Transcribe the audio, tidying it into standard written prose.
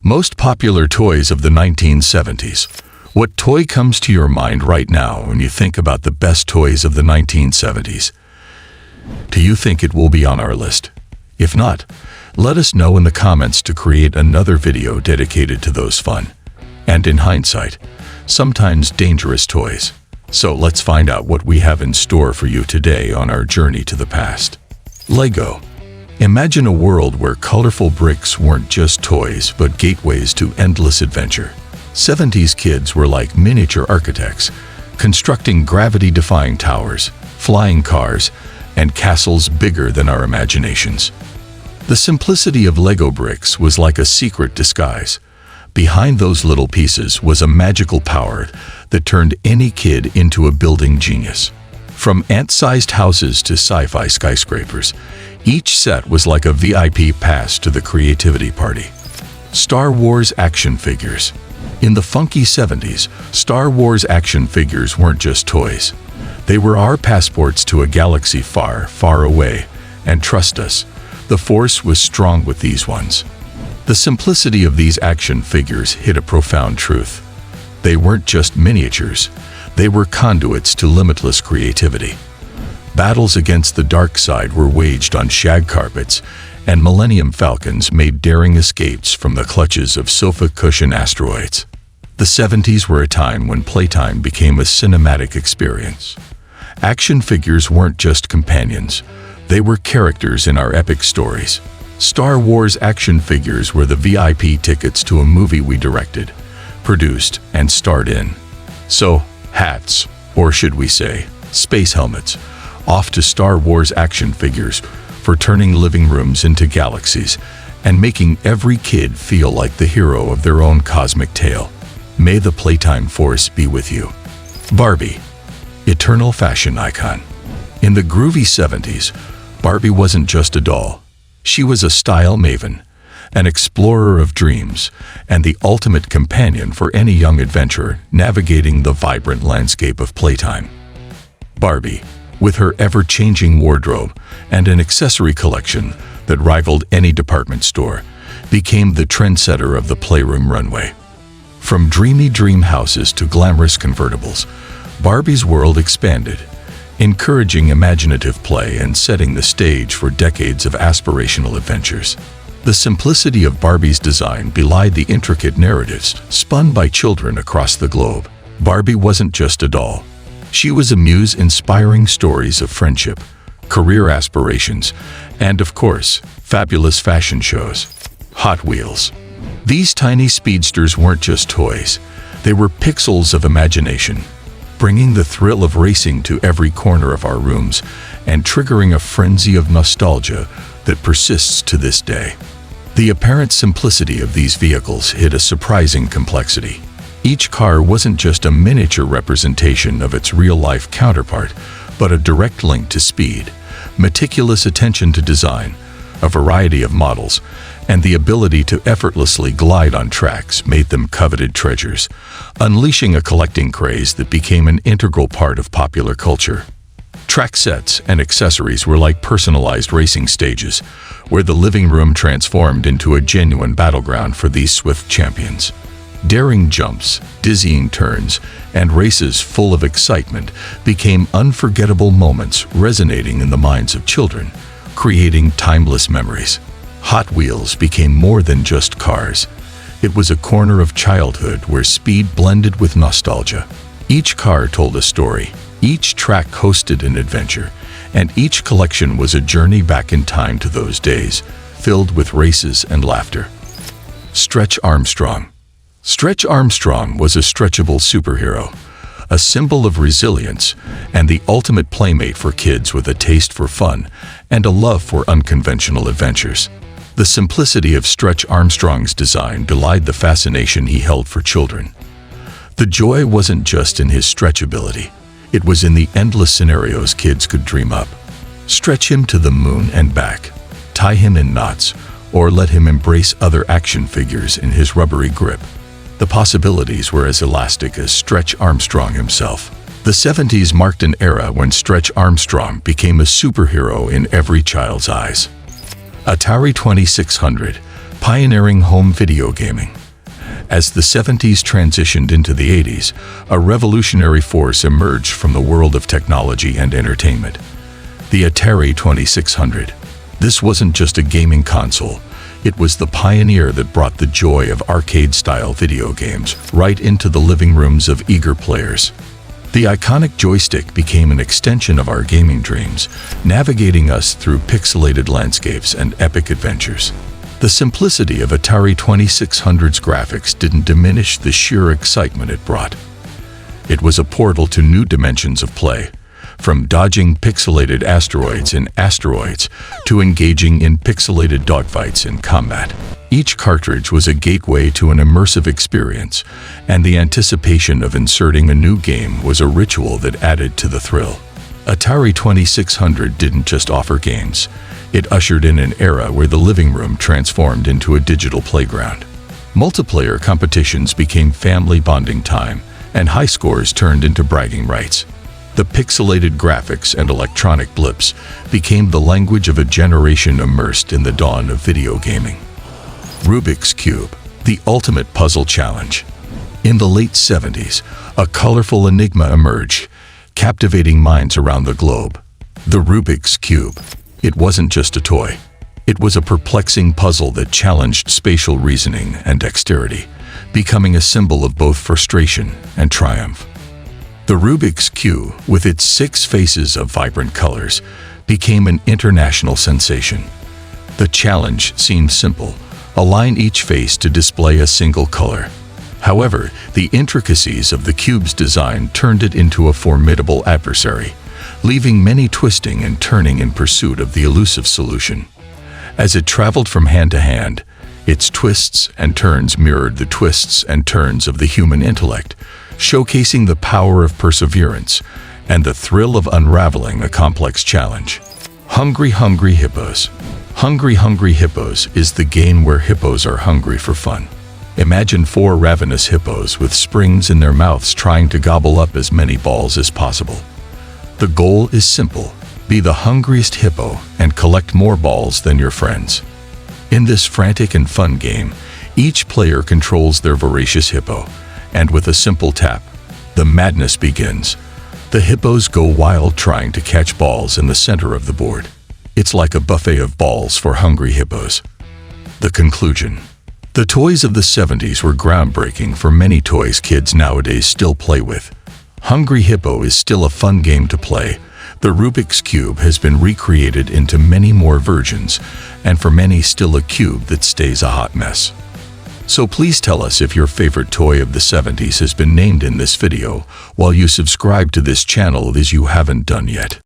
Most popular toys of the 1970s. What toy comes to your mind right now when you think about the best toys of the 1970s? Do you think it will be on our list? If not, let us know in the comments to create another video dedicated to those fun, and in hindsight, sometimes dangerous toys. So let's find out what we have in store for you today on our journey to the past. Lego. Imagine a world where colorful bricks weren't just toys but gateways to endless adventure. 70s kids were like miniature architects, constructing gravity-defying towers, flying cars, and castles bigger than our imaginations. The simplicity of Lego bricks was like a secret disguise. Behind those little pieces was a magical power that turned any kid into a building genius. From ant-sized houses to sci-fi skyscrapers, each set was like a VIP pass to the creativity party. Star Wars action figures. In the funky 70s, Star Wars action figures weren't just toys. They were our passports to a galaxy far, far away. And trust us, the Force was strong with these ones. The simplicity of these action figures hid a profound truth. They weren't just miniatures. They were conduits to limitless creativity. Battles against the dark side were waged on shag carpets, and Millennium Falcons made daring escapes from the clutches of sofa cushion asteroids. The 70s were a time when playtime became a cinematic experience. Action figures weren't just companions. They were characters in our epic stories. Star Wars action figures were the VIP tickets to a movie we directed, produced, and starred in. So, hats, or should we say, space helmets, off to Star Wars action figures for turning living rooms into galaxies and making every kid feel like the hero of their own cosmic tale. May the playtime force be with you. Barbie, eternal fashion icon. In the groovy 70s, Barbie wasn't just a doll. She was a style maven, an explorer of dreams, and the ultimate companion for any young adventurer navigating the vibrant landscape of playtime. Barbie, with her ever-changing wardrobe and an accessory collection that rivaled any department store, became the trendsetter of the playroom runway. From dreamy dream houses to glamorous convertibles, Barbie's world expanded, encouraging imaginative play and setting the stage for decades of aspirational adventures. The simplicity of Barbie's design belied the intricate narratives spun by children across the globe. Barbie wasn't just a doll. She was a muse inspiring stories of friendship, career aspirations, and of course, fabulous fashion shows. Hot Wheels. These tiny speedsters weren't just toys. They were pixels of imagination, bringing the thrill of racing to every corner of our rooms and triggering a frenzy of nostalgia that persists to this day. The apparent simplicity of these vehicles hid a surprising complexity. Each car wasn't just a miniature representation of its real-life counterpart, but a direct link to speed, meticulous attention to design, a variety of models, and the ability to effortlessly glide on tracks made them coveted treasures, unleashing a collecting craze that became an integral part of popular culture. Track sets and accessories were like personalized racing stages, where the living room transformed into a genuine battleground for these swift champions. Daring jumps, dizzying turns, and races full of excitement became unforgettable moments resonating in the minds of children, creating timeless memories. Hot Wheels became more than just cars. It was a corner of childhood where speed blended with nostalgia. Each car told a story, each track hosted an adventure, and each collection was a journey back in time to those days, filled with races and laughter. Stretch Armstrong. Stretch Armstrong was a stretchable superhero, a symbol of resilience and the ultimate playmate for kids with a taste for fun and a love for unconventional adventures. The simplicity of Stretch Armstrong's design belied the fascination he held for children. The joy wasn't just in his stretchability, it was in the endless scenarios kids could dream up. Stretch him to the moon and back, tie him in knots, or let him embrace other action figures in his rubbery grip. The possibilities were as elastic as Stretch Armstrong himself. The 70s marked an era when Stretch Armstrong became a superhero in every child's eyes. Atari 2600, Pioneering home video gaming. As the 70s transitioned into the 80s, a revolutionary force emerged from the world of technology and entertainment. The Atari 2600. This wasn't just a gaming console. It was the pioneer that brought the joy of arcade-style video games right into the living rooms of eager players. The iconic joystick became an extension of our gaming dreams, navigating us through pixelated landscapes and epic adventures. The simplicity of Atari 2600's graphics didn't diminish the sheer excitement it brought. It was a portal to new dimensions of play, from dodging pixelated asteroids in asteroids to engaging in pixelated dogfights in combat. Each cartridge was a gateway to an immersive experience, and the anticipation of inserting a new game was a ritual that added to the thrill. Atari 2600 didn't just offer games. It ushered in an era where the living room transformed into a digital playground. Multiplayer competitions became family bonding time, and high scores turned into bragging rights. The pixelated graphics and electronic blips became the language of a generation immersed in the dawn of video gaming. Rubik's Cube, the ultimate puzzle challenge. In the late 70s, a colorful enigma emerged, captivating minds around the globe. The Rubik's Cube. It wasn't just a toy. It was a perplexing puzzle that challenged spatial reasoning and dexterity, becoming a symbol of both frustration and triumph. The Rubik's Cube, with its 6 faces of vibrant colors, became an international sensation. The challenge seemed simple: align each face to display a single color. However, the intricacies of the cube's design turned it into a formidable adversary, leaving many twisting and turning in pursuit of the elusive solution. As it traveled from hand to hand, its twists and turns mirrored the twists and turns of the human intellect, showcasing the power of perseverance and the thrill of unraveling a complex challenge. Hungry Hungry Hippos. Hungry Hungry Hippos is the game where hippos are hungry for fun. Imagine 4 ravenous hippos with springs in their mouths trying to gobble up as many balls as possible. The goal is simple: be the hungriest hippo and collect more balls than your friends. In this frantic and fun game, each player controls their voracious hippo, and with a simple tap, the madness begins. The hippos go wild trying to catch balls in the center of the board. It's like a buffet of balls for hungry hippos. The conclusion. The toys of the 70s were groundbreaking for many toys kids nowadays still play with. Hungry Hippo is still a fun game to play. The Rubik's Cube has been recreated into many more versions, and for many still a cube that stays a hot mess. So please tell us if your favorite toy of the 70s has been named in this video, while you subscribe to this channel as you haven't done yet.